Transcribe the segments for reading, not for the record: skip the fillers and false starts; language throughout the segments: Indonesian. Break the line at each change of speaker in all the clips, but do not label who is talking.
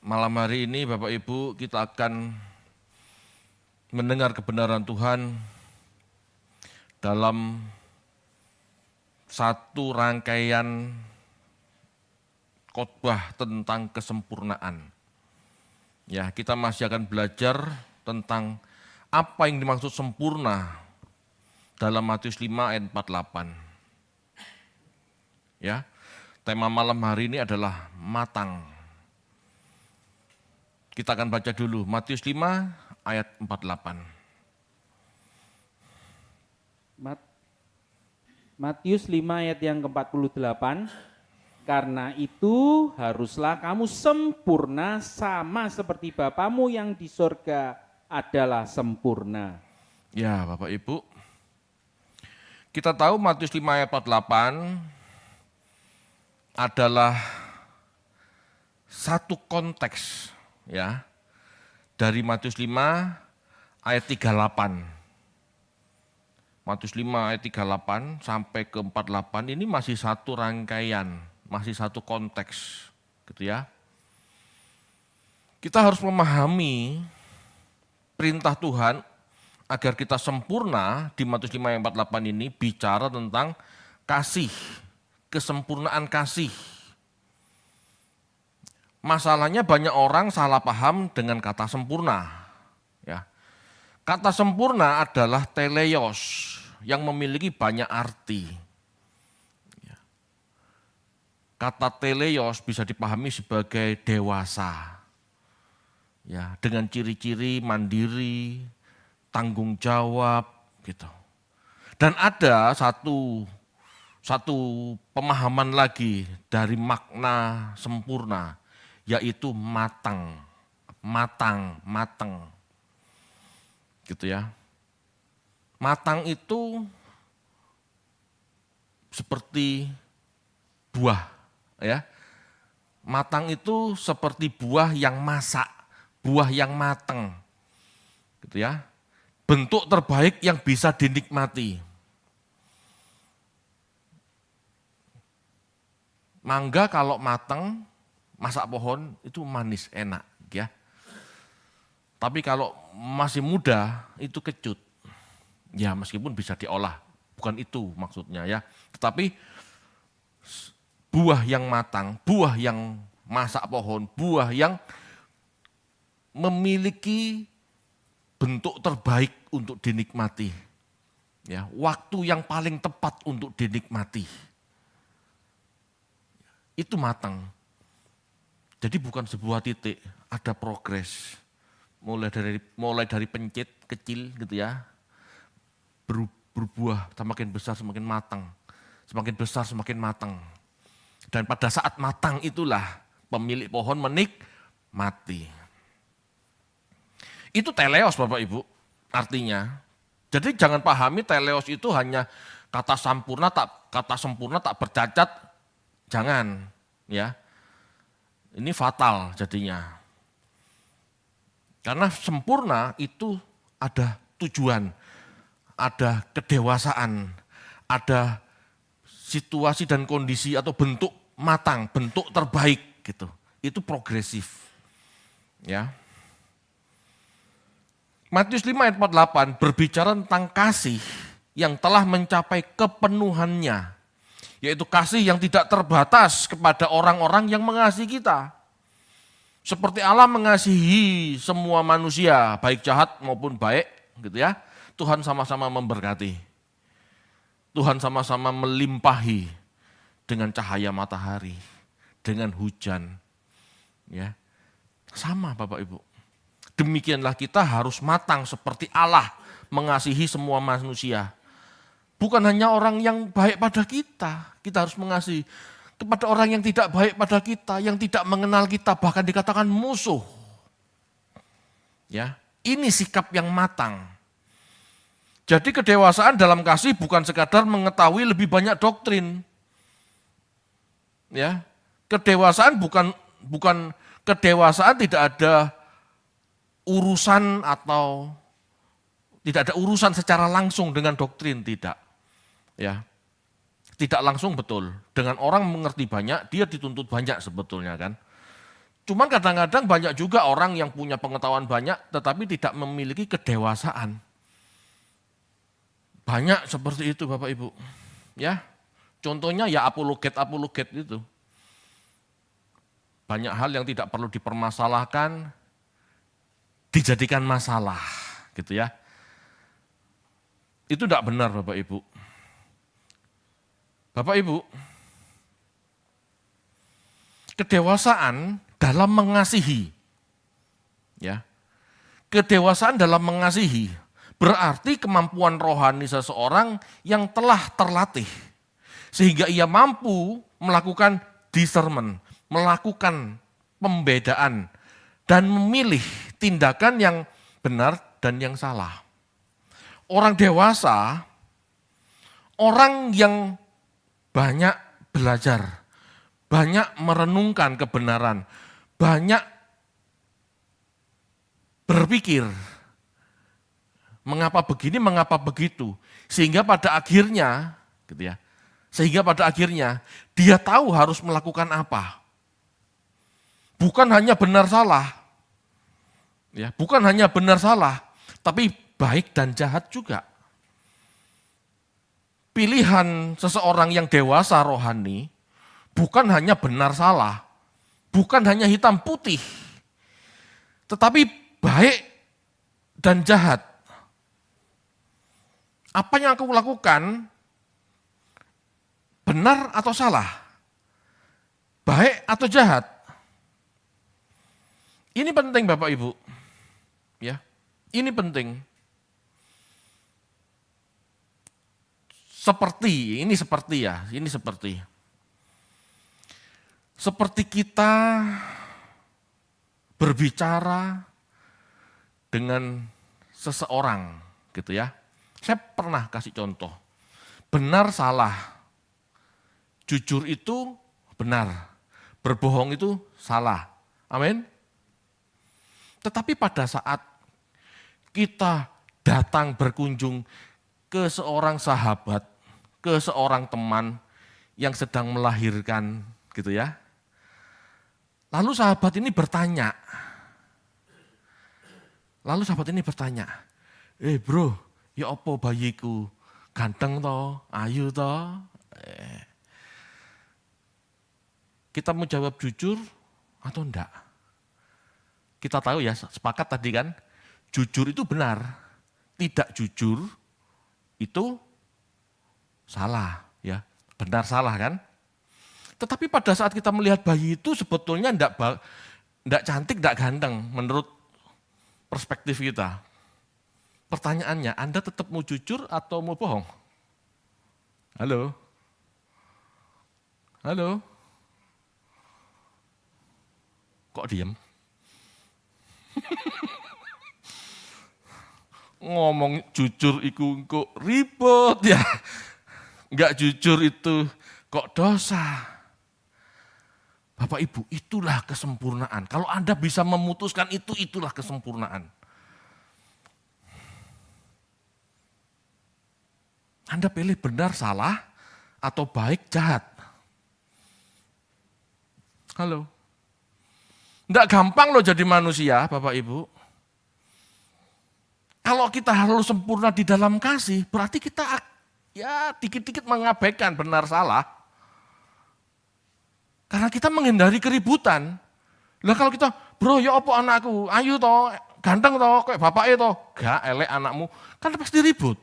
Malam hari ini Bapak Ibu kita akan mendengar kebenaran Tuhan dalam satu rangkaian khotbah tentang kesempurnaan. Ya, kita masih akan belajar tentang apa yang dimaksud sempurna dalam Matius 5 ayat 48. Ya, tema malam hari ini adalah matang. Kita akan baca dulu Matius 5 ayat 48.
Matius 5 ayat yang ke-48. Karena itu haruslah kamu sempurna sama seperti Bapamu yang di sorga adalah sempurna.
Ya Bapak Ibu, kita tahu Matius 5 ayat 48 adalah satu konteks ya dari Matius 5 ayat 38. Matius 5 ayat 38 sampai ke 48 ini masih satu rangkaian, masih satu konteks gitu ya. Kita harus memahami perintah Tuhan agar kita sempurna di Matius 5 ayat 48 ini bicara tentang kasih, kesempurnaan kasih. Masalahnya banyak orang salah paham dengan kata sempurna. Ya. Kata sempurna adalah teleios yang memiliki banyak arti. Ya. Kata teleios bisa dipahami sebagai dewasa. Ya, dengan ciri-ciri mandiri, tanggung jawab gitu. Dan ada satu pemahaman lagi dari makna sempurna, yaitu matang. Gitu ya. Matang itu seperti buah ya. Matang itu seperti buah yang masak, buah yang matang. Gitu ya. Bentuk terbaik yang bisa dinikmati. Mangga kalau matang, masak pohon itu manis, enak ya. Tapi kalau masih muda itu kecut. Ya meskipun bisa diolah, bukan itu maksudnya ya. Tetapi buah yang matang, buah yang masak pohon, buah yang memiliki bentuk terbaik untuk dinikmati. Ya, waktu yang paling tepat untuk dinikmati. Itu matang. Jadi bukan sebuah titik, ada progres. Mulai dari pencit kecil gitu ya, berbuah semakin besar semakin matang, semakin besar semakin matang. Dan pada saat matang itulah pemilik pohon menikmati. Itu teleos Bapak Ibu artinya. Jadi jangan pahami teleos itu hanya kata sempurna tak bercacat, jangan ya. Ini fatal jadinya. Karena sempurna itu ada tujuan, ada kedewasaan, ada situasi dan kondisi atau bentuk matang, bentuk terbaik gitu. Itu progresif. Ya. Matius 5 ayat 48 berbicara tentang kasih yang telah mencapai kepenuhannya, yaitu kasih yang tidak terbatas kepada orang-orang yang mengasihi kita. Seperti Allah mengasihi semua manusia, baik jahat maupun baik, gitu ya. Tuhan sama-sama memberkati. Tuhan sama-sama melimpahi dengan cahaya matahari, dengan hujan. Ya. Sama Bapak Ibu. Demikianlah kita harus matang seperti Allah mengasihi semua manusia. Bukan hanya orang yang baik pada kita harus mengasihi. Kepada orang yang tidak baik pada kita, yang tidak mengenal kita, bahkan dikatakan musuh. Ya, ini sikap yang matang. Jadi kedewasaan dalam kasih bukan sekadar mengetahui lebih banyak doktrin. Ya, kedewasaan bukan kedewasaan tidak ada urusan atau tidak ada urusan secara langsung dengan doktrin, tidak. Ya. Tidak langsung betul. Dengan orang mengerti banyak, dia dituntut banyak sebetulnya kan. Cuman kadang-kadang banyak juga orang yang punya pengetahuan banyak tetapi tidak memiliki kedewasaan. Banyak seperti itu Bapak Ibu. Ya, contohnya ya apologet itu. Banyak hal yang tidak perlu dipermasalahkan, dijadikan masalah, gitu ya. Itu tidak benar Bapak Ibu. Bapak Ibu, kedewasaan dalam mengasihi, ya, kedewasaan dalam mengasihi berarti kemampuan rohani seseorang yang telah terlatih, sehingga ia mampu melakukan discernment, melakukan pembedaan, dan memilih tindakan yang benar dan yang salah. Orang dewasa, orang yang banyak belajar, banyak merenungkan kebenaran, banyak berpikir, mengapa begini, mengapa begitu, sehingga pada akhirnya, gitu ya, dia tahu harus melakukan apa. Bukan hanya benar salah, ya, bukan hanya benar salah, tapi baik dan jahat juga. Pilihan seseorang yang dewasa rohani bukan hanya benar salah, bukan hanya hitam putih, tetapi baik dan jahat. Apa yang aku lakukan benar atau salah? Baik atau jahat? Ini penting Bapak Ibu. Ya. Ini penting. Seperti kita berbicara dengan seseorang, gitu ya. Saya pernah kasih contoh. Benar salah. Jujur itu benar. Berbohong itu salah. Amin. Tetapi pada saat kita datang berkunjung ke seorang sahabat, ke seorang teman yang sedang melahirkan, gitu ya. Lalu sahabat ini bertanya, bro, ya apa bayiku, ganteng toh, ayu toh? Kita mau jawab jujur atau enggak? Kita tahu ya, sepakat tadi kan, jujur itu benar, tidak jujur itu salah, ya, benar salah kan? Tetapi pada saat kita melihat bayi itu sebetulnya enggak cantik, enggak ganteng menurut perspektif kita. Pertanyaannya, Anda tetap mau jujur atau mau bohong? Halo? Halo? Kok diam? Ngomong jujur itu kok ribet ya. Enggak jujur itu kok dosa. Bapak Ibu, itulah kesempurnaan. Kalau Anda bisa memutuskan itu, itulah kesempurnaan. Anda pilih benar, salah, atau baik, jahat. Halo. Enggak gampang loh jadi manusia, Bapak Ibu. Kalau kita harus sempurna di dalam kasih, berarti kita ya dikit-dikit mengabaikan benar salah. Karena kita menghindari keributan. Lah kalau kita, bro ya apa anakku, ayu toh, ganteng toh, kayak bapaknya toh, gak elek anakmu, kan pasti ribut.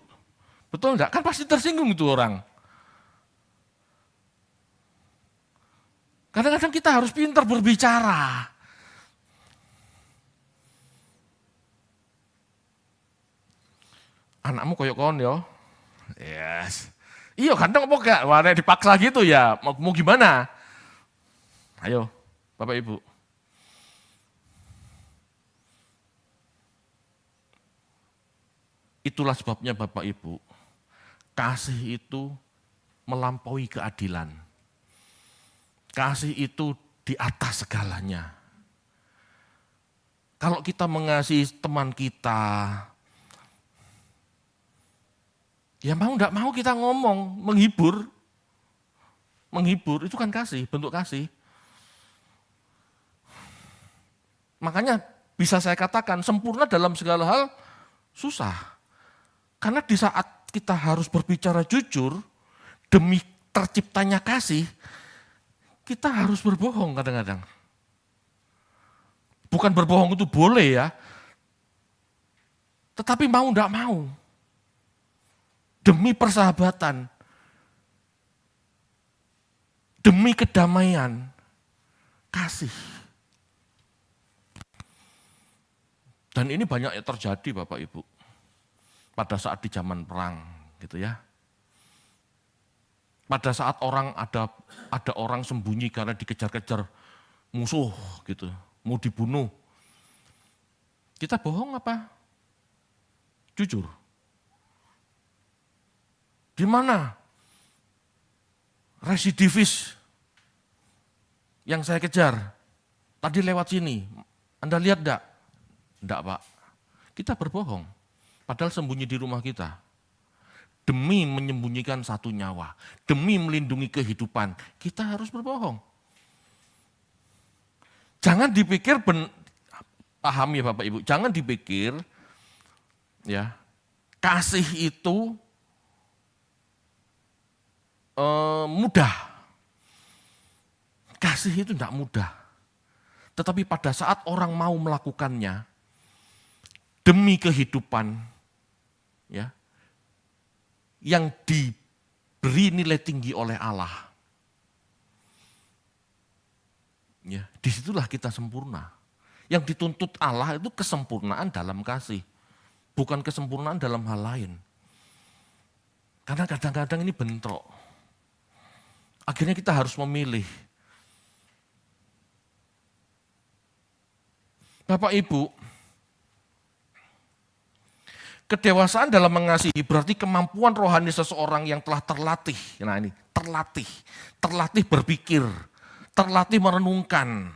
Betul enggak? Kan pasti tersinggung itu orang. Kadang-kadang kita harus pintar berbicara. Anakmu koyok kon yo. Yes. Iya ganteng apa enggak? Wah dipaksa gitu ya, mau gimana? Ayo, Bapak Ibu. Itulah sebabnya Bapak Ibu, kasih itu melampaui keadilan. Kasih itu di atas segalanya. Kalau kita mengasihi teman kita, ya mau enggak mau kita ngomong, menghibur. Menghibur itu kan kasih, bentuk kasih. Makanya bisa saya katakan sempurna dalam segala hal susah. Karena di saat kita harus berbicara jujur demi terciptanya kasih, kita harus berbohong kadang-kadang. Bukan berbohong itu boleh ya, tetapi mau enggak mau. Demi persahabatan, demi kedamaian, kasih. Dan ini banyak yang terjadi Bapak Ibu, pada saat di zaman perang gitu ya. Pada saat ada orang sembunyi karena dikejar-kejar musuh gitu, mau dibunuh. Kita bohong apa? Jujur. Di mana residivis yang saya kejar? Tadi lewat sini. Anda lihat enggak? Enggak, Pak. Kita berbohong. Padahal sembunyi di rumah kita. Demi menyembunyikan satu nyawa, demi melindungi kehidupan, kita harus berbohong. Jangan dipikir, paham ya Bapak Ibu, jangan dipikir ya kasih itu mudah. Kasih itu tidak mudah. Tetapi pada saat orang mau melakukannya demi kehidupan, ya, yang diberi nilai tinggi oleh Allah, ya, disitulah kita sempurna. Yang dituntut Allah itu kesempurnaan dalam kasih, bukan kesempurnaan dalam hal lain. Karena kadang-kadang ini bentrok. Akhirnya kita harus memilih. Bapak Ibu, kedewasaan dalam mengasihi berarti kemampuan rohani seseorang yang telah terlatih. Nah ini, terlatih berpikir, terlatih merenungkan,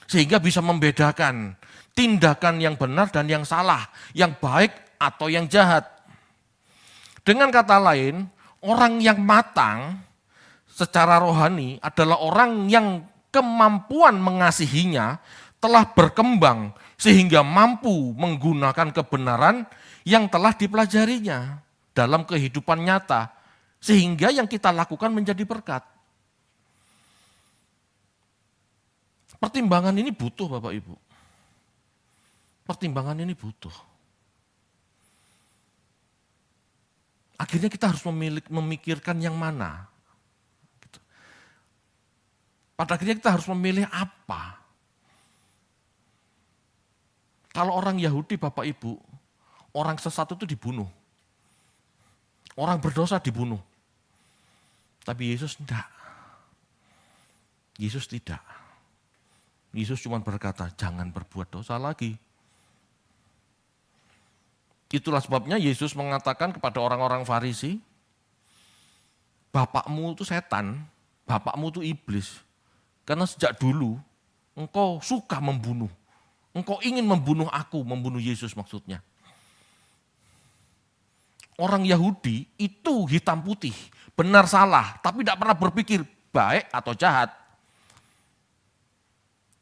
sehingga bisa membedakan tindakan yang benar dan yang salah, yang baik atau yang jahat. Dengan kata lain, orang yang matang secara rohani adalah orang yang kemampuan mengasihinya telah berkembang sehingga mampu menggunakan kebenaran yang telah dipelajarinya dalam kehidupan nyata, sehingga yang kita lakukan menjadi berkat. Pertimbangan ini butuh Bapak Ibu. Pertimbangan ini butuh. Akhirnya kita harus memikirkan yang mana. Pada akhirnya kita harus memilih apa. Kalau orang Yahudi Bapak Ibu, orang sesat itu dibunuh. Orang berdosa dibunuh. Tapi Yesus tidak. Yesus tidak. Yesus cuma berkata, jangan berbuat dosa lagi. Itulah sebabnya Yesus mengatakan kepada orang-orang Farisi, bapakmu itu setan, bapakmu itu iblis. Karena sejak dulu engkau suka membunuh. Engkau ingin membunuh aku, membunuh Yesus maksudnya. Orang Yahudi itu hitam putih, benar salah, tapi tidak pernah berpikir baik atau jahat.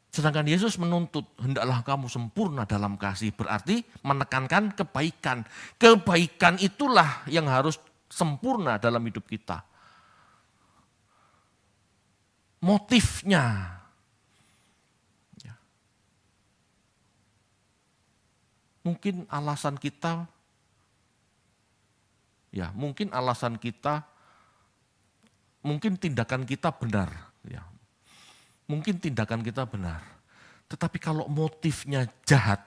Sedangkan Yesus menuntut, hendaklah kamu sempurna dalam kasih, berarti menekankan kebaikan. Kebaikan itulah yang harus sempurna dalam hidup kita. Motifnya. Mungkin alasan kita, mungkin tindakan kita benar, ya. Mungkin tindakan kita benar, tetapi kalau motifnya jahat,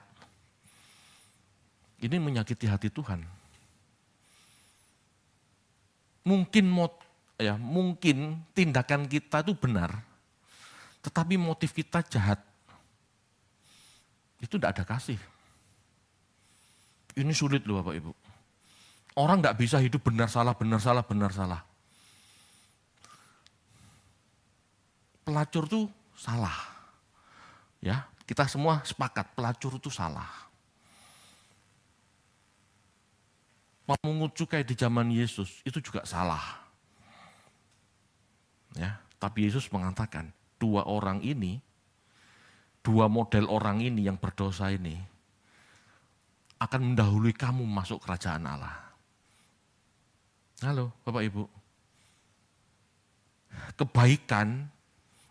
ini menyakiti hati Tuhan. Mungkin tindakan kita itu benar, tetapi motif kita jahat, itu tidak ada kasih. Ini sulit loh Bapak Ibu. Orang nggak bisa hidup benar salah. Pelacur itu salah. Ya, kita semua sepakat pelacur itu salah. Memungut cukai di zaman Yesus itu juga salah. Ya, tapi Yesus mengatakan dua orang ini dua model orang ini yang berdosa ini akan mendahului kamu masuk kerajaan Allah. Halo Bapak Ibu. Kebaikan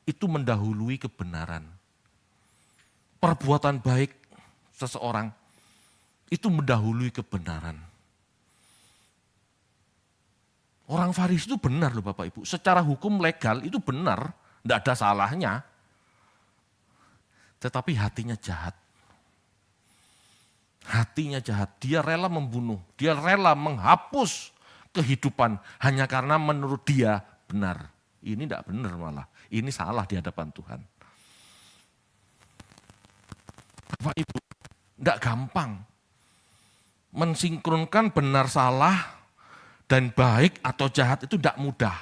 itu mendahului kebenaran. Perbuatan baik seseorang itu mendahului kebenaran. Orang Farisi itu benar loh Bapak Ibu. Secara hukum legal itu benar, tidak ada salahnya. Tetapi hatinya jahat. Hatinya jahat, dia rela membunuh, dia rela menghapus kehidupan hanya karena menurut dia benar. Ini tidak benar malah, ini salah di hadapan Tuhan. Bapak Ibu, tidak gampang mensinkronkan benar salah dan baik atau jahat itu tidak mudah.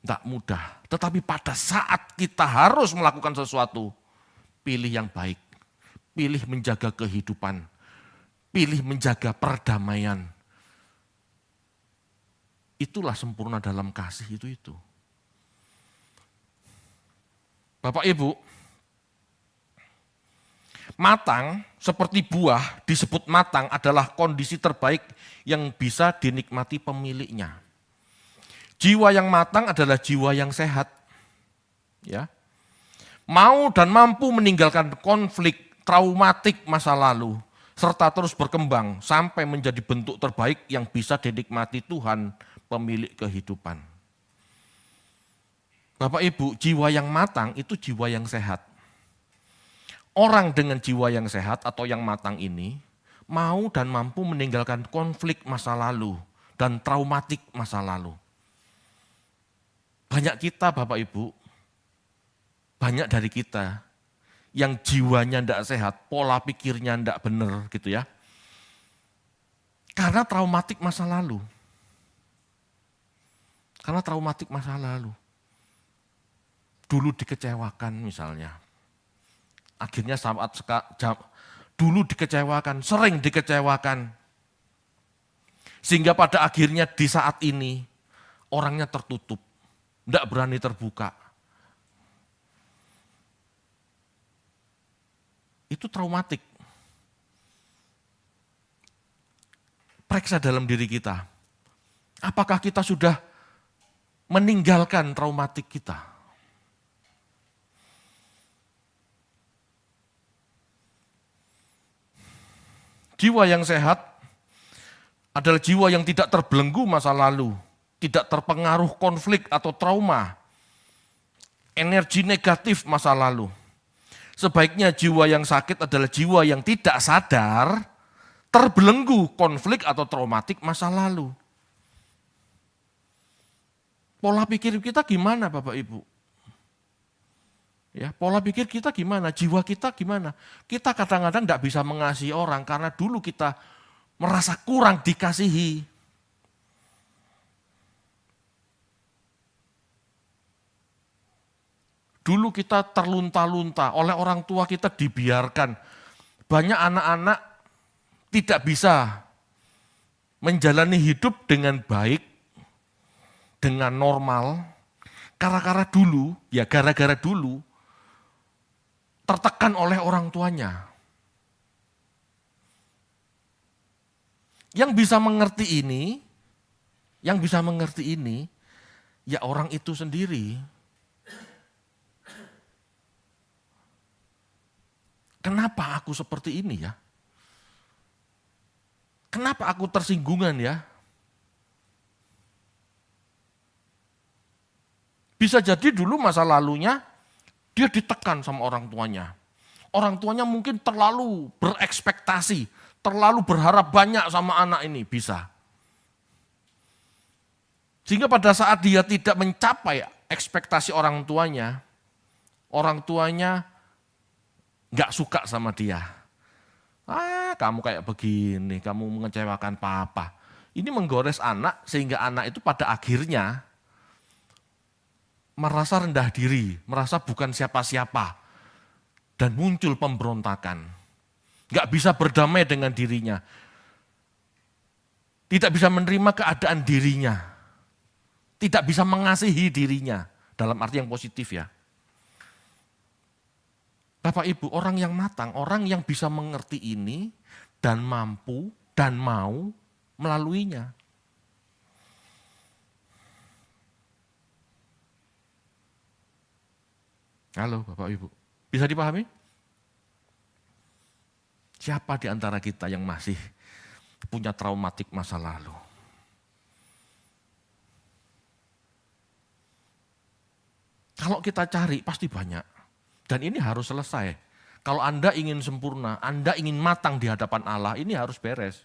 Tidak mudah, tetapi pada saat kita harus melakukan sesuatu, pilih yang baik. Pilih menjaga kehidupan, pilih menjaga perdamaian. Itulah sempurna dalam kasih itu. Bapak Ibu, matang seperti buah disebut matang adalah kondisi terbaik yang bisa dinikmati pemiliknya. Jiwa yang matang adalah jiwa yang sehat. Ya. Mau dan mampu meninggalkan konflik traumatik masa lalu, serta terus berkembang sampai menjadi bentuk terbaik yang bisa dinikmati Tuhan, pemilik kehidupan. Bapak Ibu, jiwa yang matang itu jiwa yang sehat. Orang dengan jiwa yang sehat atau yang matang ini, mau dan mampu meninggalkan konflik masa lalu dan traumatik masa lalu. Banyak kita Bapak Ibu, banyak dari kita, yang jiwanya tidak sehat, pola pikirnya tidak benar gitu ya. Karena traumatik masa lalu. Karena traumatik masa lalu. Dulu dikecewakan misalnya. Akhirnya dulu dikecewakan, sering dikecewakan. Sehingga pada akhirnya di saat ini orangnya tertutup, tidak berani terbuka. Itu traumatik. Periksa dalam diri kita. Apakah kita sudah meninggalkan traumatik kita? Jiwa yang sehat adalah jiwa yang tidak terbelenggu masa lalu, tidak terpengaruh konflik atau trauma, energi negatif masa lalu. Sebaiknya jiwa yang sakit adalah jiwa yang tidak sadar, terbelenggu konflik atau traumatik masa lalu. Pola pikir kita gimana Bapak Ibu? Ya, pola pikir kita gimana? Jiwa kita gimana? Kita kadang-kadang tidak bisa mengasihi orang karena dulu kita merasa kurang dikasihi. Dulu kita terlunta-lunta, oleh orang tua kita dibiarkan. Banyak anak-anak tidak bisa menjalani hidup dengan baik, dengan normal, gara-gara dulu tertekan oleh orang tuanya. Yang bisa mengerti ini, ya orang itu sendiri. Kenapa aku seperti ini ya? Kenapa aku tersinggungan ya? Bisa jadi dulu masa lalunya dia ditekan sama orang tuanya. Orang tuanya mungkin terlalu berekspektasi, terlalu berharap banyak sama anak ini, bisa. Sehingga pada saat dia tidak mencapai ekspektasi orang tuanya nggak suka sama dia. Kamu kayak begini, kamu mengecewakan papa. Ini menggores anak sehingga anak itu pada akhirnya merasa rendah diri, merasa bukan siapa-siapa. Dan muncul pemberontakan. Nggak bisa berdamai dengan dirinya. Tidak bisa menerima keadaan dirinya. Tidak bisa mengasihi dirinya. Dalam arti yang positif ya. Bapak Ibu, orang yang matang, orang yang bisa mengerti ini dan mampu dan mau melaluinya. Halo Bapak Ibu, bisa dipahami? Siapa di antara kita yang masih punya traumatik masa lalu? Kalau kita cari pasti banyak. Dan ini harus selesai. Kalau Anda ingin sempurna, Anda ingin matang di hadapan Allah, ini harus beres.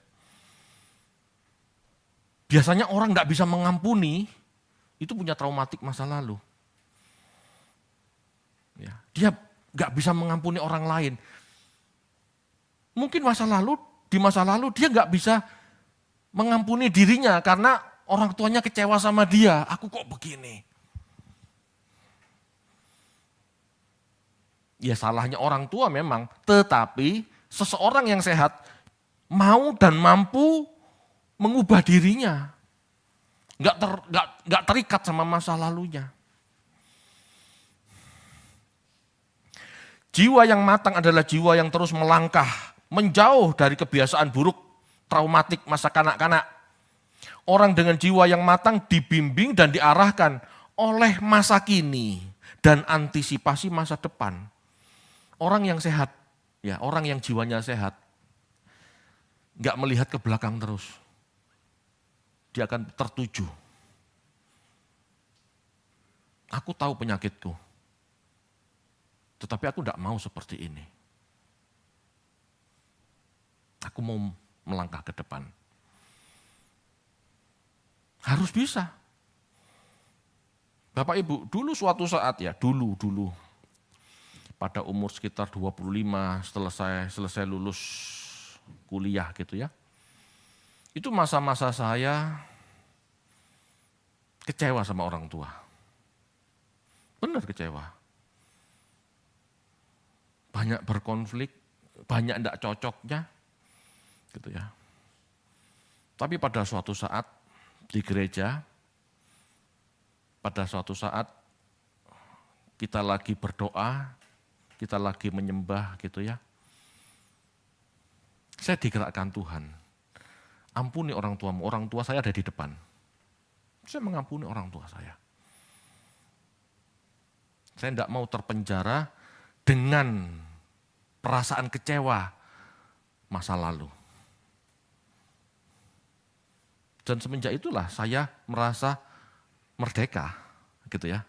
Biasanya orang tidak bisa mengampuni, itu punya traumatik masa lalu. Ya, dia nggak bisa mengampuni orang lain. Mungkin di masa lalu dia nggak bisa mengampuni dirinya karena orang tuanya kecewa sama dia. Aku kok begini? Ya salahnya orang tua memang, tetapi seseorang yang sehat mau dan mampu mengubah dirinya. Nggak terikat sama masa lalunya. Jiwa yang matang adalah jiwa yang terus melangkah, menjauh dari kebiasaan buruk, traumatik masa kanak-kanak. Orang dengan jiwa yang matang dibimbing dan diarahkan oleh masa kini dan antisipasi masa depan. Orang yang sehat, ya orang yang jiwanya sehat, nggak melihat ke belakang terus. Dia akan tertuju. Aku tahu penyakitku. Tetapi aku tidak mau seperti ini. Aku mau melangkah ke depan. Harus bisa. Bapak Ibu, dulu suatu saat ya, dulu. Pada umur sekitar 25 setelah saya selesai lulus kuliah gitu ya. Itu masa-masa saya kecewa sama orang tua. Benar kecewa. Banyak berkonflik, banyak tidak cocoknya, gitu ya. Tapi pada suatu saat di gereja, pada suatu saat kita lagi berdoa, kita lagi menyembah gitu ya. Saya digerakkan Tuhan, ampuni orang tuamu, orang tua saya ada di depan. Saya mengampuni orang tua saya. Saya tidak mau terpenjara dengan perasaan kecewa masa lalu. Dan semenjak itulah saya merasa merdeka, gitu ya.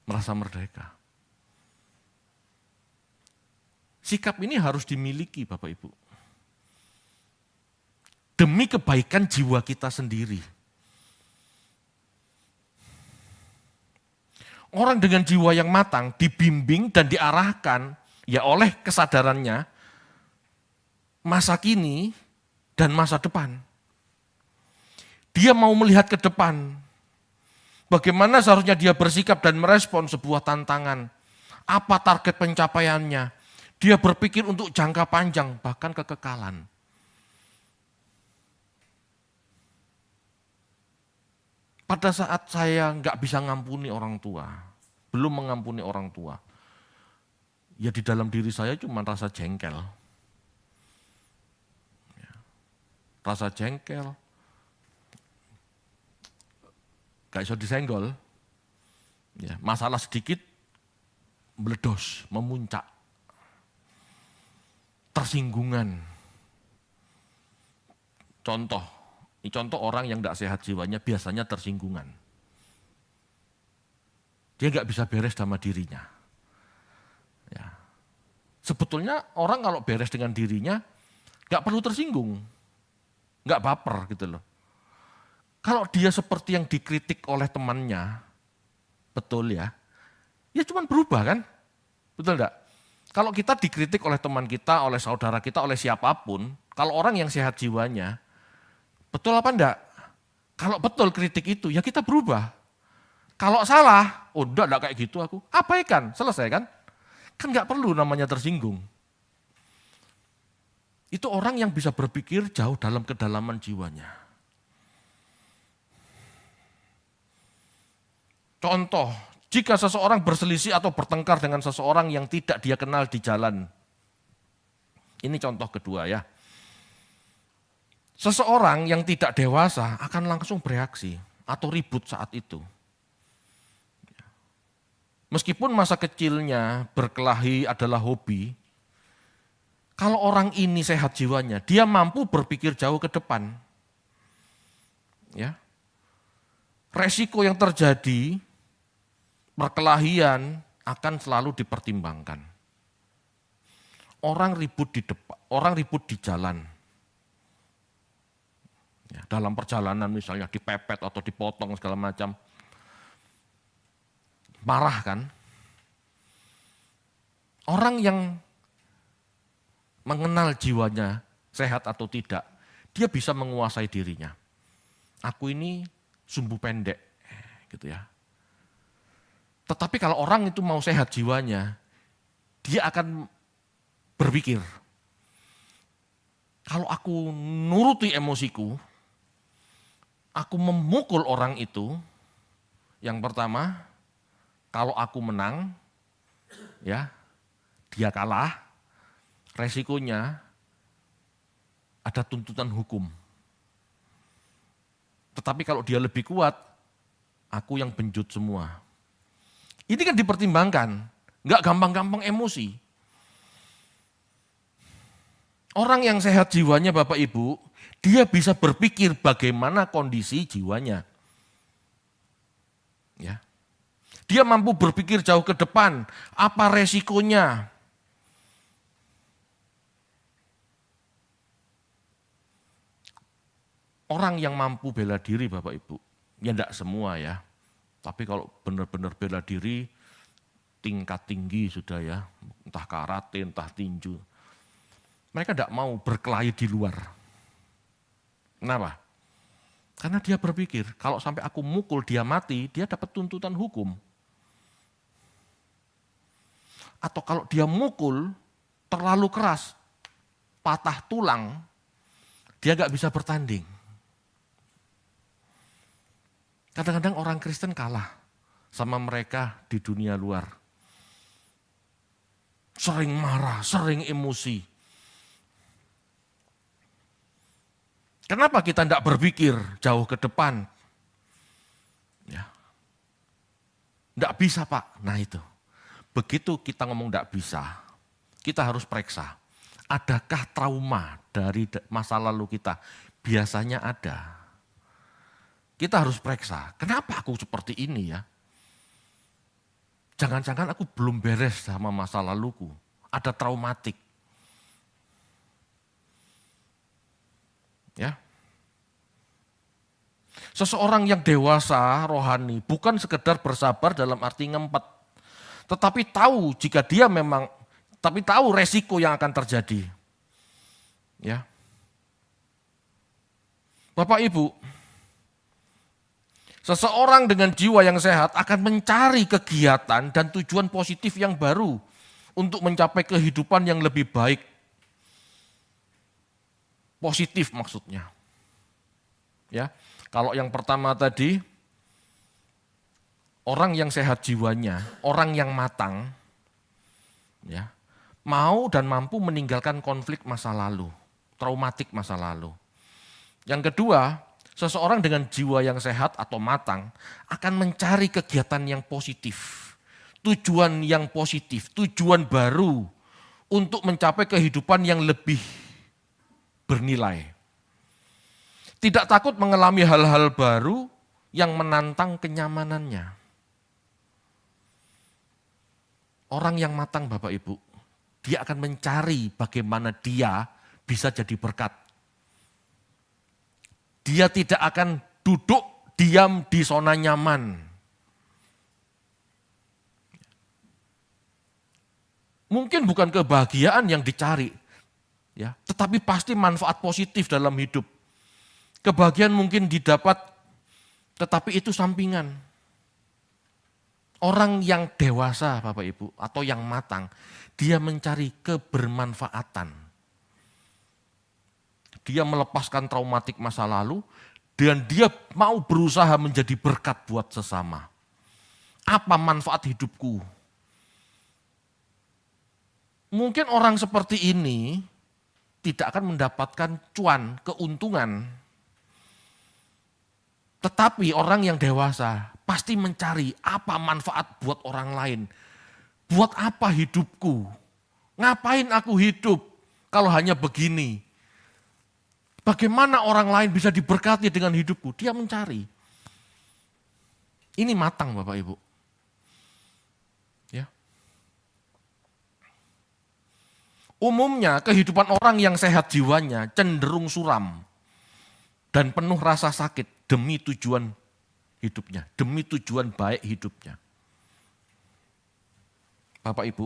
Merasa merdeka. Sikap ini harus dimiliki Bapak Ibu. Demi kebaikan jiwa kita sendiri. Orang dengan jiwa yang matang dibimbing dan diarahkan ya oleh kesadarannya masa kini dan masa depan. Dia mau melihat ke depan. Bagaimana seharusnya dia bersikap dan merespon sebuah tantangan. Apa target pencapaiannya. Dia berpikir untuk jangka panjang, bahkan kekekalan. Pada saat saya nggak bisa ngampuni orang tua, belum mengampuni orang tua, ya di dalam diri saya cuma rasa jengkel. Rasa jengkel, gak bisa disenggol, ya, masalah sedikit meledos, memuncak, tersinggungan. Contoh orang yang tidak sehat jiwanya biasanya tersinggungan. Dia nggak bisa beres sama dirinya. Ya. Sebetulnya orang kalau beres dengan dirinya nggak perlu tersinggung, nggak baper gitu loh. Kalau dia seperti yang dikritik oleh temannya, betul ya cuma berubah kan, betul enggak? Kalau kita dikritik oleh teman kita, oleh saudara kita, oleh siapapun, kalau orang yang sehat jiwanya, betul apa enggak? Kalau betul kritik itu, ya kita berubah. Kalau salah, enggak kayak gitu aku. Abaikan, selesai kan? Kan enggak perlu namanya tersinggung. Itu orang yang bisa berpikir jauh dalam kedalaman jiwanya. Contoh Jika seseorang berselisih atau bertengkar dengan seseorang yang tidak dia kenal di jalan. Ini contoh kedua ya. Seseorang yang tidak dewasa akan langsung bereaksi atau ribut saat itu. Meskipun masa kecilnya berkelahi adalah hobi, kalau orang ini sehat jiwanya, dia mampu berpikir jauh ke depan. Ya. Resiko yang terjadi, perkelahian akan selalu dipertimbangkan. Orang ribut di depan, orang ribut di jalan. Ya, dalam perjalanan misalnya dipepet atau dipotong segala macam. Marah kan? Orang yang mengenal jiwanya sehat atau tidak, dia bisa menguasai dirinya. Aku ini sumbu pendek, gitu ya. Tetapi kalau orang itu mau sehat jiwanya, dia akan berpikir, kalau aku nuruti emosiku, aku memukul orang itu, yang pertama, kalau aku menang, ya, dia kalah, resikonya ada tuntutan hukum. Tetapi kalau dia lebih kuat, aku yang benjut semua. Ini kan dipertimbangkan, nggak gampang-gampang emosi. Orang yang sehat jiwanya Bapak Ibu, dia bisa berpikir bagaimana kondisi jiwanya. Ya. Dia mampu berpikir jauh ke depan, apa resikonya. Orang yang mampu bela diri Bapak Ibu, ya enggak semua ya. Tapi kalau benar-benar bela diri, tingkat tinggi sudah ya, entah karate, entah tinju. Mereka enggak mau berkelahi di luar. Kenapa? Karena dia berpikir, kalau sampai aku mukul dia mati, dia dapat tuntutan hukum. Atau kalau dia mukul terlalu keras, patah tulang, dia nggak bisa bertanding. Kadang-kadang orang Kristen kalah sama mereka di dunia luar. Sering marah, sering emosi. Kenapa kita tidak berpikir jauh ke depan? Ya. Tidak bisa Pak, nah itu. Begitu kita ngomong tidak bisa, kita harus periksa. Adakah trauma dari masa lalu kita? Biasanya ada. Kita harus periksa, kenapa aku seperti ini ya? Jangan-jangan aku belum beres sama masa laluku. Ada traumatik. Ya. Seseorang yang dewasa rohani bukan sekedar bersabar dalam arti ngempet. Tetapi tahu jika dia memang, tapi tahu resiko yang akan terjadi. Ya. Bapak Ibu, seseorang dengan jiwa yang sehat akan mencari kegiatan dan tujuan positif yang baru untuk mencapai kehidupan yang lebih baik. Positif maksudnya. Ya. Kalau yang pertama tadi, orang yang sehat jiwanya, orang yang matang, ya, mau dan mampu meninggalkan konflik masa lalu, traumatik masa lalu. Yang kedua, seseorang dengan jiwa yang sehat atau matang akan mencari kegiatan yang positif, tujuan yang positif, tujuan baru untuk mencapai kehidupan yang lebih bernilai. Tidak takut mengalami hal-hal baru yang menantang kenyamanannya. Orang yang matang Bapak Ibu, dia akan mencari bagaimana dia bisa jadi berkat. Dia tidak akan duduk diam di zona nyaman. Mungkin bukan kebahagiaan yang dicari, ya, tetapi pasti manfaat positif dalam hidup. Kebahagiaan mungkin didapat, tetapi itu sampingan. Orang yang dewasa Bapak Ibu atau yang matang, dia mencari kebermanfaatan. Dia melepaskan traumatik masa lalu dan dia mau berusaha menjadi berkat buat sesama. Apa manfaat hidupku? Mungkin orang seperti ini tidak akan mendapatkan cuan, keuntungan. Tetapi orang yang dewasa pasti mencari apa manfaat buat orang lain. Buat apa hidupku? Ngapain aku hidup kalau hanya begini? Bagaimana orang lain bisa diberkati dengan hidupku? Dia mencari. Ini matang Bapak Ibu. Ya. Umumnya kehidupan orang yang sehat jiwanya cenderung suram dan penuh rasa sakit demi tujuan hidupnya, demi tujuan baik hidupnya. Bapak Ibu,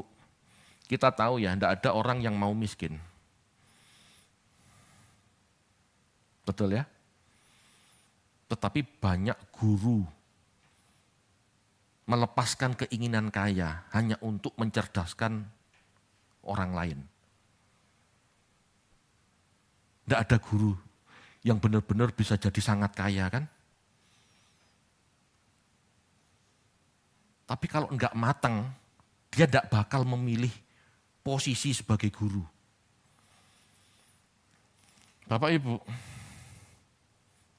kita tahu ya, tidak ada orang yang mau miskin. Betul ya? Tetapi banyak guru melepaskan keinginan kaya hanya untuk mencerdaskan orang lain. Tidak ada guru yang benar-benar bisa jadi sangat kaya kan? Tapi kalau enggak matang, dia tidak bakal memilih posisi sebagai guru. Bapak Ibu,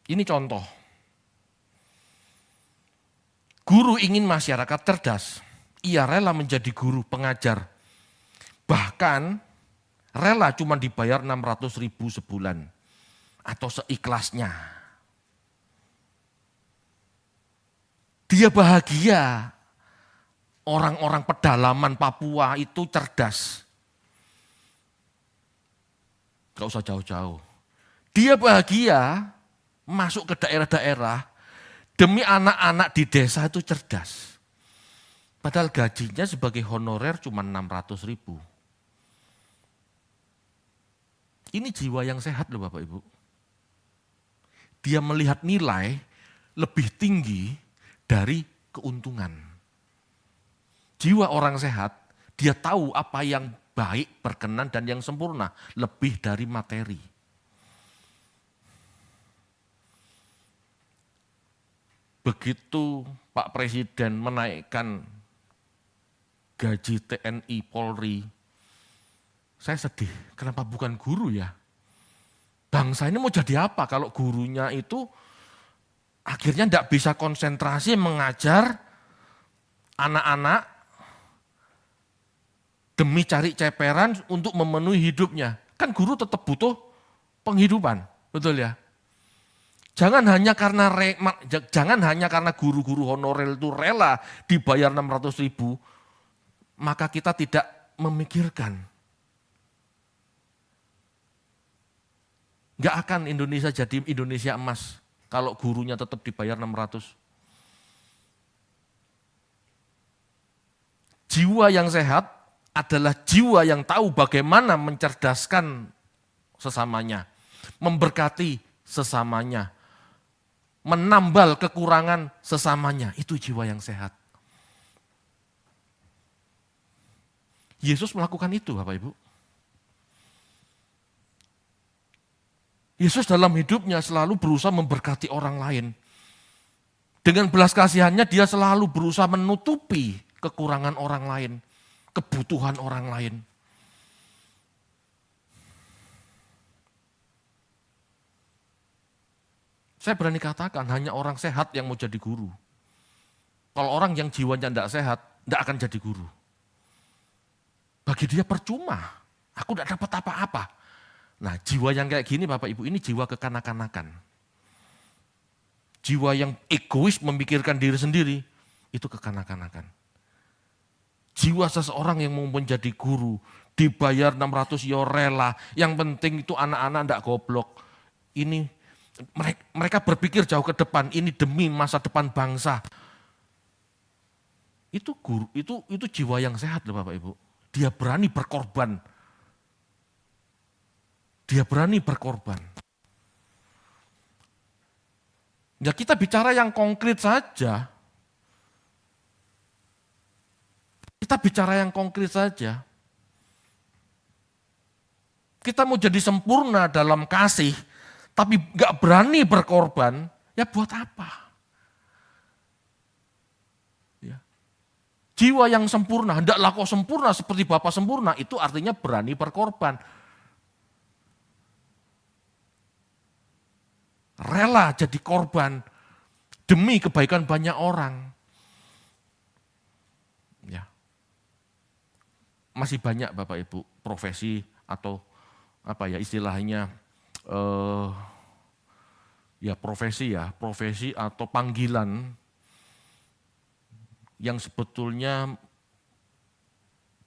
ini contoh. Guru ingin masyarakat cerdas. Ia rela menjadi guru pengajar. Bahkan rela cuma dibayar 600.000 sebulan. Atau seikhlasnya. Dia bahagia. Orang-orang pedalaman Papua itu cerdas. Gak usah jauh-jauh. Dia bahagia masuk ke daerah-daerah demi anak-anak di desa itu cerdas. Padahal gajinya sebagai honorer cuma 600.000. Ini jiwa yang sehat loh Bapak Ibu. Dia melihat nilai lebih tinggi dari keuntungan. Jiwa orang sehat, dia tahu apa yang baik, berkenan, dan yang sempurna. Lebih dari materi. Begitu Pak Presiden menaikkan gaji TNI Polri, saya sedih. Kenapa bukan guru ya? Bangsa ini mau jadi apa kalau gurunya itu akhirnya tidak bisa konsentrasi mengajar anak-anak demi cari ceperan untuk memenuhi hidupnya. Kan guru tetap butuh penghidupan, betul ya? Jangan hanya karena guru-guru honorer itu rela dibayar 600.000, maka kita tidak memikirkan. Enggak akan Indonesia jadi Indonesia emas kalau gurunya tetap dibayar 600. Jiwa yang sehat adalah jiwa yang tahu bagaimana mencerdaskan sesamanya, memberkati sesamanya, menambal kekurangan sesamanya. Itu jiwa yang sehat. Yesus melakukan itu Bapak Ibu. Yesus dalam hidupnya selalu berusaha memberkati orang lain. Dengan belas kasihannya dia selalu berusaha menutupi kekurangan orang lain, kebutuhan orang lain. Saya berani katakan hanya orang sehat yang mau jadi guru. Kalau orang yang jiwanya tidak sehat, tidak akan jadi guru. Bagi dia percuma, aku tidak dapat apa-apa. Nah jiwa yang kayak gini Bapak Ibu, ini jiwa kekanak-kanakan. Jiwa yang egois memikirkan diri sendiri, itu kekanak-kanakan. Jiwa seseorang yang mau menjadi guru, dibayar 600 ya rela, yang penting itu anak-anak tidak goblok. Ini mereka berpikir jauh ke depan, ini demi masa depan bangsa. Itu guru, itu jiwa yang sehat loh Bapak Ibu. Dia berani berkorban. Dia berani berkorban. Ya kita bicara yang konkret saja. Kita bicara yang konkret saja. Kita mau jadi sempurna dalam kasih, tapi gak berani berkorban, ya buat apa? Ya. Jiwa yang sempurna, hendaklah kau sempurna seperti Bapa sempurna, itu artinya berani berkorban. Rela jadi korban demi kebaikan banyak orang. Ya. Masih banyak Bapak Ibu profesi atau apa ya istilahnya profesi atau panggilan yang sebetulnya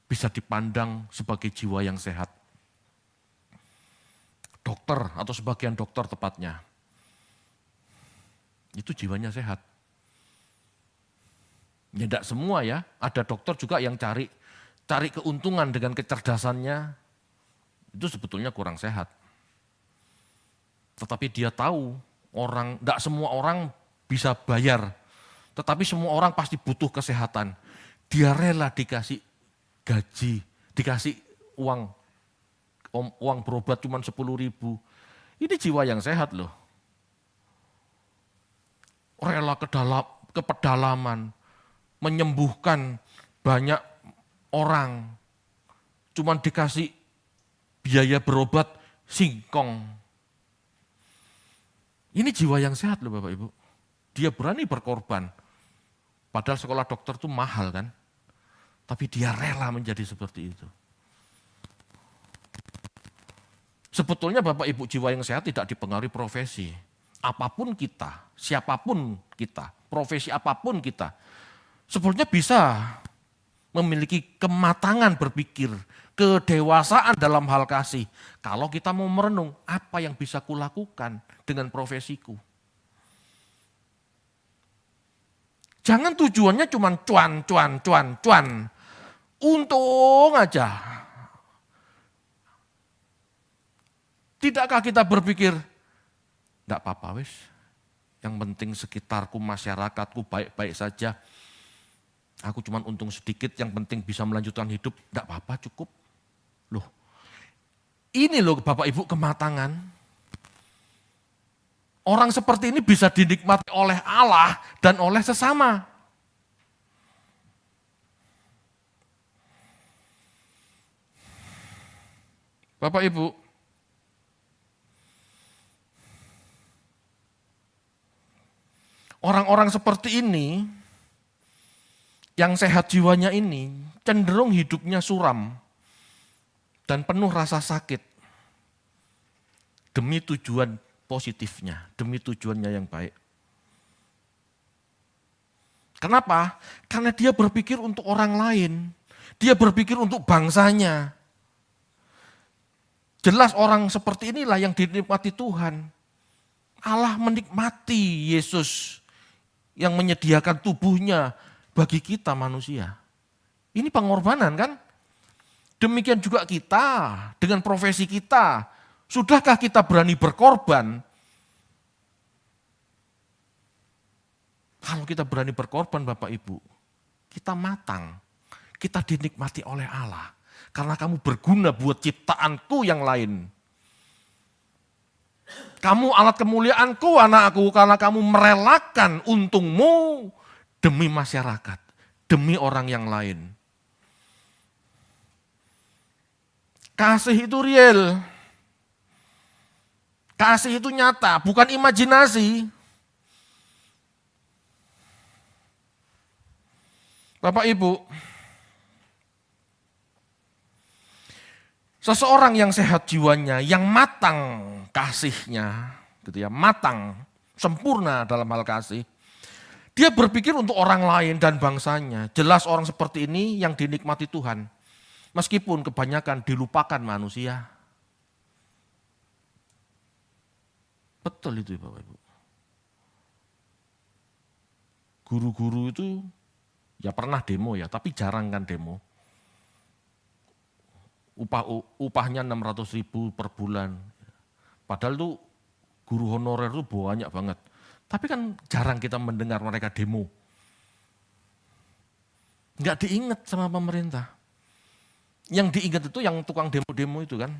bisa dipandang sebagai jiwa yang sehat. Dokter atau sebagian dokter tepatnya, itu jiwanya sehat. Ya tidak semua ya, ada dokter juga yang cari keuntungan dengan kecerdasannya, itu sebetulnya kurang sehat. Tetapi dia tahu tidak semua orang bisa bayar, tetapi semua orang pasti butuh kesehatan. Dia rela dikasih gaji, dikasih uang berobat cuma 10.000. Ini jiwa yang sehat loh. Rela ke pedalaman, menyembuhkan banyak orang, cuma dikasih biaya berobat singkong. Ini jiwa yang sehat loh Bapak Ibu. Dia berani berkorban. Padahal sekolah dokter itu mahal kan. Tapi dia rela menjadi seperti itu. Sebetulnya Bapak Ibu jiwa yang sehat tidak dipengaruhi profesi. Apapun kita, siapapun kita, profesi apapun kita. Sebetulnya bisa memiliki kematangan berpikir, kedewasaan dalam hal kasih. Kalau kita mau merenung, apa yang bisa kulakukan dengan profesiku? Jangan tujuannya cuma cuan. Untung aja. Tidakkah kita berpikir, enggak apa-apa wis, yang penting sekitarku, masyarakatku baik-baik saja. Aku cuma untung sedikit, yang penting bisa melanjutkan hidup, enggak apa-apa cukup. Loh, ini loh Bapak Ibu kematangan. Orang seperti ini bisa dinikmati oleh Allah dan oleh sesama. Bapak Ibu, orang-orang seperti ini, yang sehat jiwanya ini, cenderung hidupnya suram dan penuh rasa sakit demi tujuan positifnya, demi tujuannya yang baik. Kenapa? Karena dia berpikir untuk orang lain, dia berpikir untuk bangsanya. Jelas orang seperti inilah yang dinikmati Tuhan. Allah menikmati Yesus yang menyediakan tubuhnya bagi kita manusia. Ini pengorbanan kan? Demikian juga kita dengan profesi kita. Sudahkah kita berani berkorban? Kalau kita berani berkorban Bapak Ibu, kita matang. Kita dinikmati oleh Allah. Karena kamu berguna buat ciptaanku yang lain. Kamu alat kemuliaanku anakku karena kamu merelakan untungmu demi masyarakat, demi orang yang lain. Kasih itu real. Kasih itu nyata, bukan imajinasi. Bapak Ibu, seseorang yang sehat jiwanya, yang matang kasihnya, gitu ya, matang, sempurna dalam hal kasih, dia berpikir untuk orang lain dan bangsanya. Jelas orang seperti ini yang dinikmati Tuhan, meskipun kebanyakan dilupakan manusia. Betul itu Bapak Ibu. Guru-guru itu ya pernah demo ya, tapi jarang kan demo. Upahnya 600.000 per bulan. Padahal tuh guru honorer itu banyak banget. Tapi kan jarang kita mendengar mereka demo. Enggak diingat sama pemerintah. Yang diingat itu yang tukang demo-demo itu kan.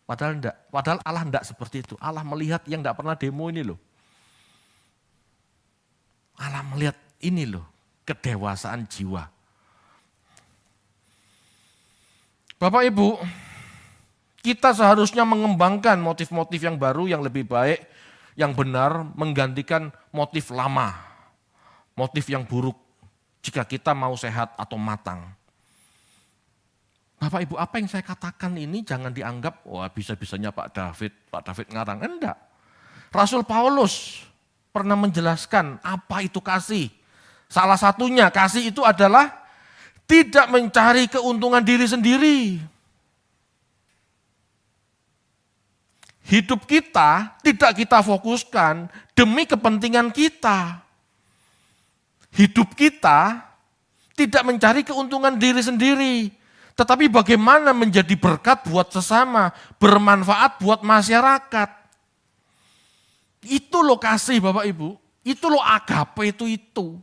Padahal Allah enggak seperti itu. Allah melihat yang enggak pernah demo ini loh. Allah melihat ini loh, kedewasaan jiwa. Bapak Ibu, kita seharusnya mengembangkan motif-motif yang baru, yang lebih baik, yang benar, menggantikan motif lama, motif yang buruk, jika kita mau sehat atau matang. Bapak Ibu, apa yang saya katakan ini jangan dianggap, wah bisa-bisanya Pak David ngarang. Enggak. Rasul Paulus pernah menjelaskan apa itu kasih. Salah satunya kasih itu adalah tidak mencari keuntungan diri sendiri. Hidup kita tidak kita fokuskan demi kepentingan kita. Hidup kita tidak mencari keuntungan diri sendiri. Tetapi bagaimana menjadi berkat buat sesama, bermanfaat buat masyarakat. Itu loh kasih Bapak Ibu, itu loh agape itu.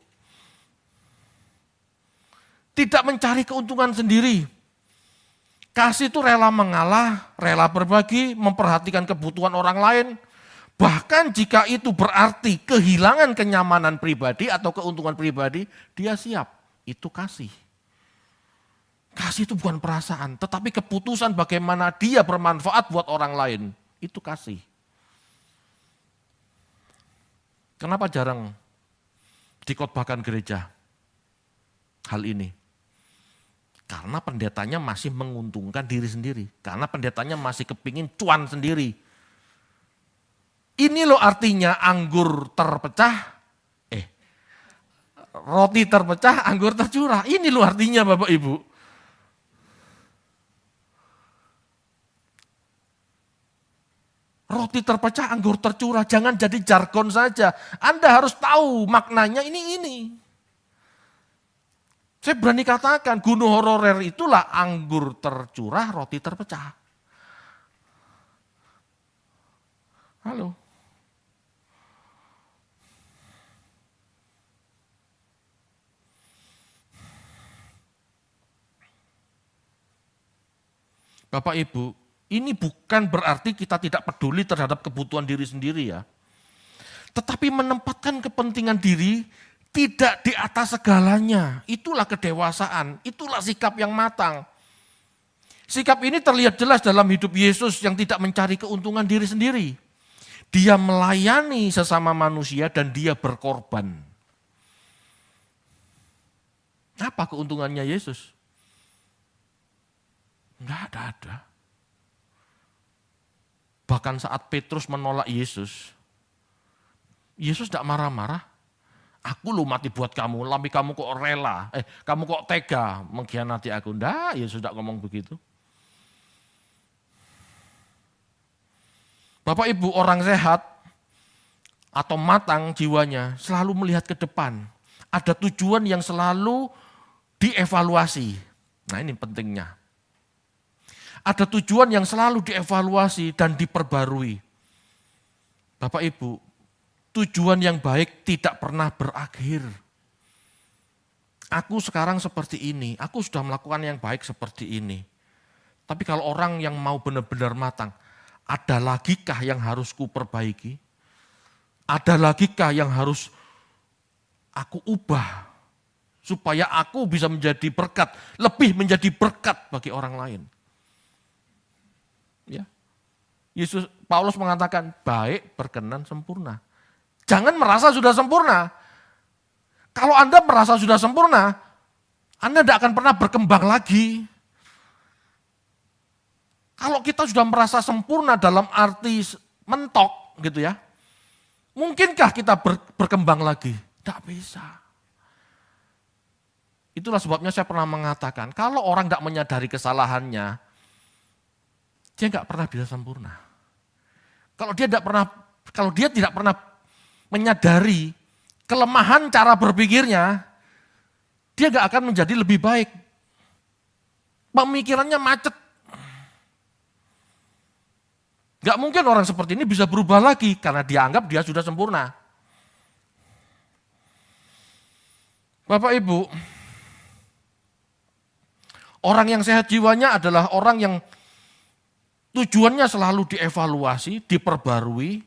Tidak mencari keuntungan sendiri. Kasih itu rela mengalah, rela berbagi, memperhatikan kebutuhan orang lain. Bahkan jika itu berarti kehilangan kenyamanan pribadi atau keuntungan pribadi, dia siap. Itu kasih. Kasih itu bukan perasaan, tetapi keputusan bagaimana dia bermanfaat buat orang lain. Itu kasih. Kenapa jarang dikhotbahkan gereja hal ini? Karena pendetanya masih menguntungkan diri sendiri. Karena pendetanya masih kepingin cuan sendiri. Ini loh artinya anggur terpecah, roti terpecah, anggur tercurah. Ini loh artinya Bapak Ibu. Roti terpecah, anggur tercurah, jangan jadi jargon saja. Anda harus tahu maknanya ini. Saya berani katakan gunung hororer itulah anggur tercurah, roti terpecah. Halo. Bapak Ibu, ini bukan berarti kita tidak peduli terhadap kebutuhan diri sendiri ya. Tetapi menempatkan kepentingan diri tidak di atas segalanya. Itulah kedewasaan, itulah sikap yang matang. Sikap ini terlihat jelas dalam hidup Yesus yang tidak mencari keuntungan diri sendiri. Dia melayani sesama manusia dan dia berkorban. Apa keuntungannya Yesus? Enggak ada. Bahkan saat Petrus menolak Yesus tidak marah-marah. Aku lu mati buat kamu, tapi kamu kok rela, kamu kok tega mengkhianati aku. Enggak, Yesus tidak ngomong begitu. Bapak Ibu, orang sehat atau matang jiwanya selalu melihat ke depan. Ada tujuan yang selalu dievaluasi. Nah ini pentingnya. Ada tujuan yang selalu dievaluasi dan diperbarui. Bapak Ibu, tujuan yang baik tidak pernah berakhir. Aku sekarang seperti ini, aku sudah melakukan yang baik seperti ini. Tapi kalau orang yang mau benar-benar matang, ada lagikah yang harus kuperbaiki? Ada lagikah yang harus aku ubah? Supaya aku bisa menjadi berkat, lebih menjadi berkat bagi orang lain. Ya. Paulus mengatakan baik, berkenan, sempurna. Jangan merasa sudah sempurna. Kalau Anda merasa sudah sempurna, Anda tidak akan pernah berkembang lagi. Kalau kita sudah merasa sempurna dalam arti mentok gitu ya, mungkinkah kita berkembang lagi? Tidak bisa. Itulah sebabnya saya pernah mengatakan, kalau orang tidak menyadari kesalahannya, dia nggak pernah bisa sempurna. Kalau dia tidak pernah menyadari kelemahan cara berpikirnya, dia nggak akan menjadi lebih baik. Pemikirannya macet. Nggak mungkin orang seperti ini bisa berubah lagi karena dia anggap dia sudah sempurna. Bapak Ibu, orang yang sehat jiwanya adalah orang yang tujuannya selalu dievaluasi, diperbarui,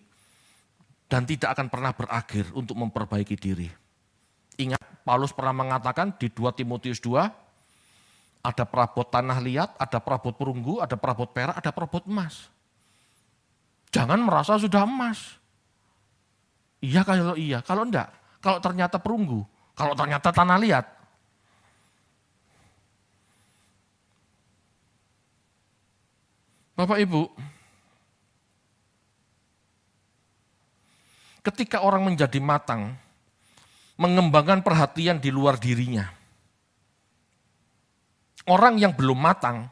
dan tidak akan pernah berakhir untuk memperbaiki diri. Ingat, Paulus pernah mengatakan di 2 Timotius 2, ada perabot tanah liat, ada perabot perunggu, ada perabot perak, ada perabot emas. Jangan merasa sudah emas. Iya kalau iya, kalau enggak, kalau ternyata perunggu, kalau ternyata tanah liat. Bapak Ibu, ketika orang menjadi matang, mengembangkan perhatian di luar dirinya. Orang yang belum matang,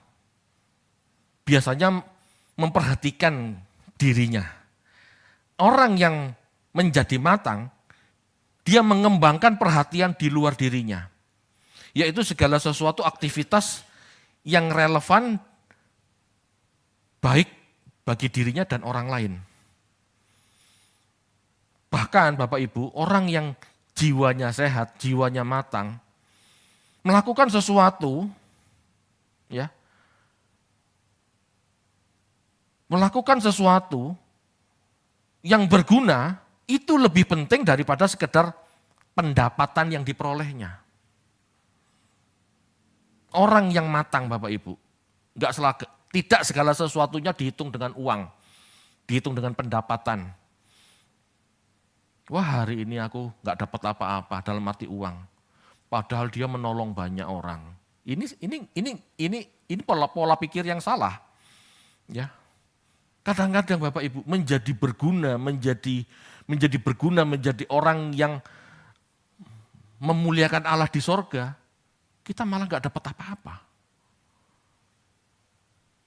biasanya memperhatikan dirinya. Orang yang menjadi matang, dia mengembangkan perhatian di luar dirinya. Yaitu segala sesuatu aktivitas yang relevan baik bagi dirinya dan orang lain. Bahkan Bapak Ibu, orang yang jiwanya sehat, jiwanya matang, melakukan sesuatu, ya, melakukan sesuatu yang berguna, itu lebih penting daripada sekedar pendapatan yang diperolehnya. Orang yang matang Bapak Ibu, tidak segala sesuatunya dihitung dengan uang, dihitung dengan pendapatan. Wah, hari ini aku nggak dapat apa-apa dalam arti uang. Padahal dia menolong banyak orang. Ini pola pikir yang salah. Ya. Kadang-kadang Bapak Ibu menjadi berguna, menjadi orang yang memuliakan Allah di sorga, kita malah nggak dapat apa-apa.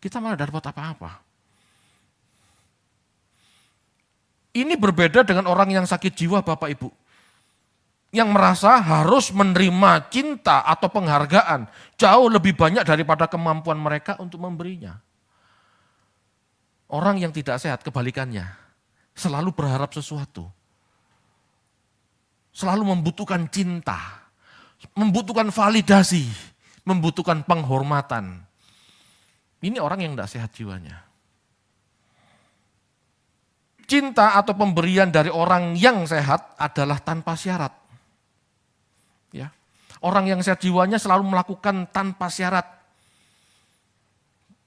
Kita malah dapat apa-apa. Ini berbeda dengan orang yang sakit jiwa Bapak Ibu. Yang merasa harus menerima cinta atau penghargaan jauh lebih banyak daripada kemampuan mereka untuk memberinya. Orang yang tidak sehat kebalikannya, selalu berharap sesuatu. Selalu membutuhkan cinta, membutuhkan validasi, membutuhkan penghormatan. Ini orang yang tidak sehat jiwanya. Cinta atau pemberian dari orang yang sehat adalah tanpa syarat. Ya. Orang yang sehat jiwanya selalu melakukan tanpa syarat.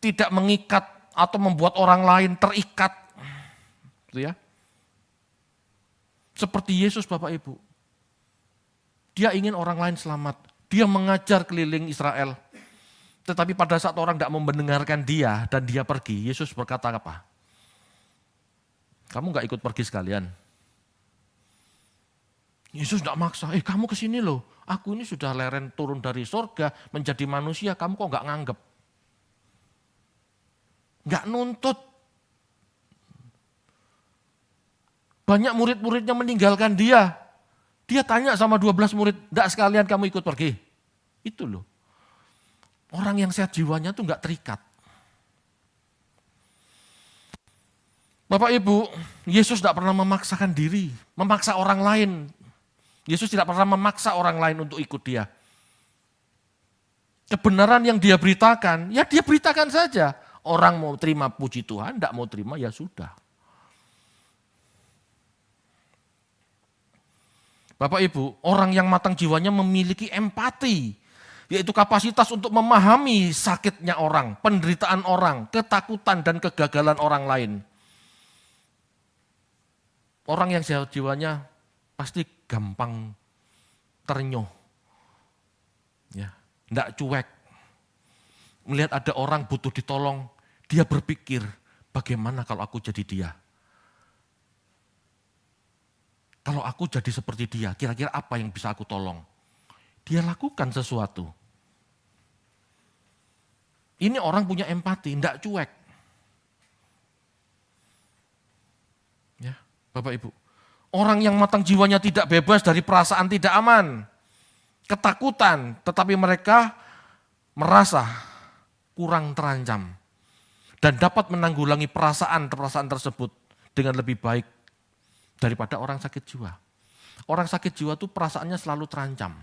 Tidak mengikat atau membuat orang lain terikat. Gitu ya. Seperti Yesus Bapak Ibu. Dia ingin orang lain selamat. Dia mengajar keliling Israel. Tetapi pada saat orang tidak mau mendengarkan dia dan dia pergi, Yesus berkata apa? Kamu gak ikut pergi sekalian? Yesus tidak maksa, kamu kesini loh, aku ini sudah leren turun dari sorga menjadi manusia, kamu kok gak nganggep? Gak nuntut. Banyak murid-muridnya meninggalkan dia. Dia tanya sama 12 murid, gak sekalian kamu ikut pergi? Itu loh. Orang yang sehat jiwanya tuh gak terikat. Bapak Ibu, Yesus tidak pernah memaksakan diri, memaksa orang lain. Yesus tidak pernah memaksa orang lain untuk ikut dia. Kebenaran yang dia beritakan, ya dia beritakan saja. Orang mau terima puji Tuhan, tidak mau terima ya sudah. Bapak Ibu, orang yang matang jiwanya memiliki empati, yaitu kapasitas untuk memahami sakitnya orang, penderitaan orang, ketakutan dan kegagalan orang lain. Orang yang sehat jiwanya pasti gampang terenyuh, ya, enggak cuek. Melihat ada orang butuh ditolong, dia berpikir bagaimana kalau aku jadi dia. Kalau aku jadi seperti dia, kira-kira apa yang bisa aku tolong? Dia lakukan sesuatu. Ini orang punya empati, enggak cuek. Ya. Bapak Ibu, orang yang matang jiwanya tidak bebas dari perasaan tidak aman, ketakutan, tetapi mereka merasa kurang terancam dan dapat menanggulangi perasaan tersebut dengan lebih baik daripada orang sakit jiwa. Orang sakit jiwa itu perasaannya selalu terancam.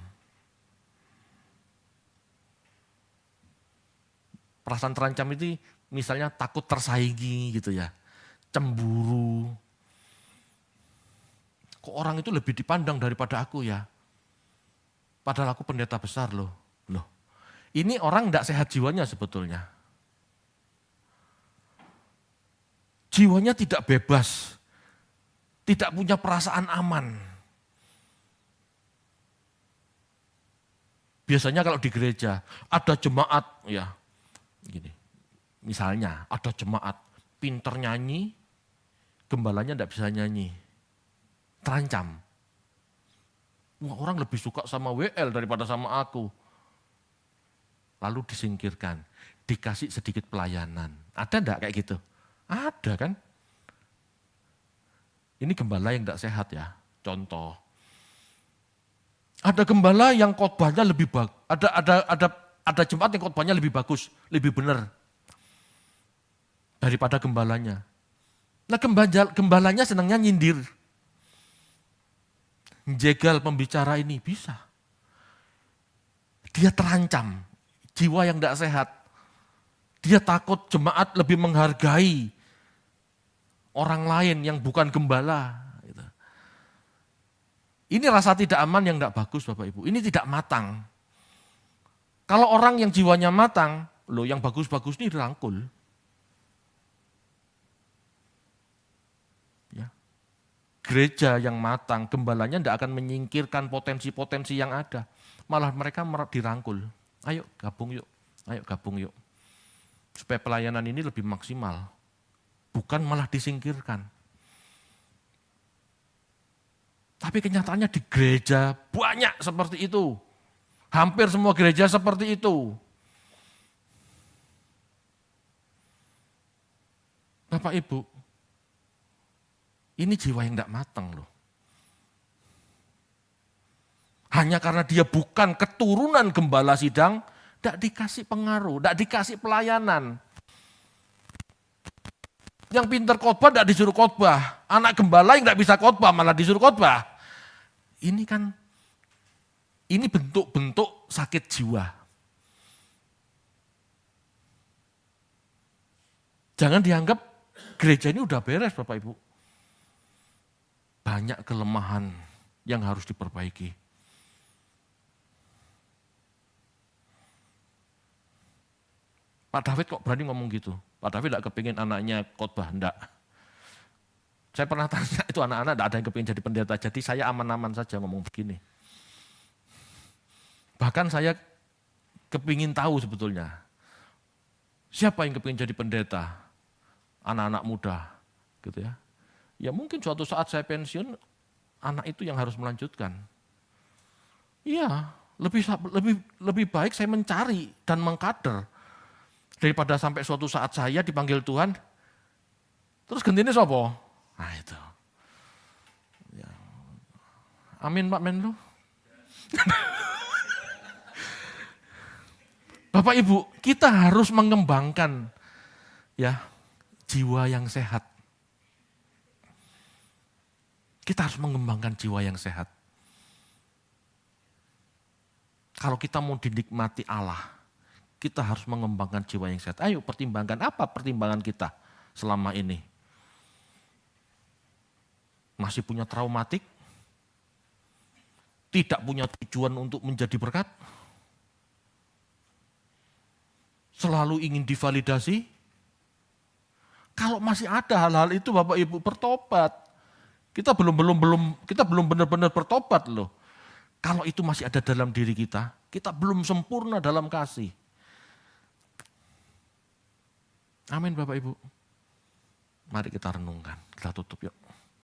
Perasaan terancam itu misalnya takut tersaingi gitu ya, cemburu. Kok orang itu lebih dipandang daripada aku ya? Padahal aku pendeta besar loh. Loh, ini orang tidak sehat jiwanya sebetulnya. Jiwanya tidak bebas, tidak punya perasaan aman. Biasanya kalau di gereja ada jemaat, ya gini, misalnya ada jemaat pinter nyanyi, gembalanya tidak bisa nyanyi, terancam. Wah, orang lebih suka sama WL daripada sama aku. Lalu disingkirkan, dikasih sedikit pelayanan. Ada enggak kayak gitu? Ada kan? Ini gembala yang tidak sehat ya, contoh. Ada gembala yang khotbahnya lebih bagus, ada jemaat yang khotbahnya lebih bagus, lebih benar daripada gembalanya. Nah, gembalanya senangnya nyindir. Jegal pembicara ini bisa. Dia terancam, jiwa yang tidak sehat. Dia takut jemaat lebih menghargai orang lain yang bukan gembala. Ini rasa tidak aman yang tidak bagus Bapak Ibu. Ini tidak matang. Kalau orang yang jiwanya matang, loh yang bagus-bagus ini dirangkul. Ya. Gereja yang matang, gembalanya tidak akan menyingkirkan potensi-potensi yang ada. Malah mereka dirangkul. Ayo gabung yuk. Supaya pelayanan ini lebih maksimal. Bukan malah disingkirkan. Tapi kenyataannya di gereja banyak seperti itu. Hampir semua gereja seperti itu. Bapak Ibu, ini jiwa yang tidak matang loh. Hanya karena dia bukan keturunan gembala sidang, tidak dikasih pengaruh, tidak dikasih pelayanan. Yang pintar khotbah tidak disuruh khotbah. Anak gembala yang tidak bisa khotbah malah disuruh khotbah. Ini kan, ini bentuk-bentuk sakit jiwa. Jangan dianggap gereja ini udah beres Bapak Ibu. Banyak kelemahan yang harus diperbaiki. Pak David kok berani ngomong gitu? Pak David tidak kepingin anaknya khotbah, enggak. Saya pernah tanya itu anak-anak tidak ada yang kepingin jadi pendeta, jadi saya aman-aman saja ngomong begini. Bahkan saya kepingin tahu sebetulnya, siapa yang kepingin jadi pendeta? Anak-anak muda, gitu ya. Ya mungkin suatu saat saya pensiun, anak itu yang harus melanjutkan. Iya, lebih baik saya mencari dan mengkader daripada sampai suatu saat saya dipanggil Tuhan, terus gantinya siapa? Nah itu. Ya. Amin Pak Menlu. Bapak Ibu, kita harus mengembangkan ya jiwa yang sehat. Kita harus mengembangkan jiwa yang sehat. Kalau kita mau dinikmati Allah, kita harus mengembangkan jiwa yang sehat. Ayo pertimbangkan, apa pertimbangan kita selama ini? Masih punya traumatik? Tidak punya tujuan untuk menjadi berkat? Selalu ingin divalidasi? Kalau masih ada hal-hal itu Bapak Ibu bertobat. Kita belum benar-benar bertobat loh. Kalau itu masih ada dalam diri kita belum sempurna dalam kasih. Amin Bapak Ibu. Mari kita renungkan, kita tutup yuk.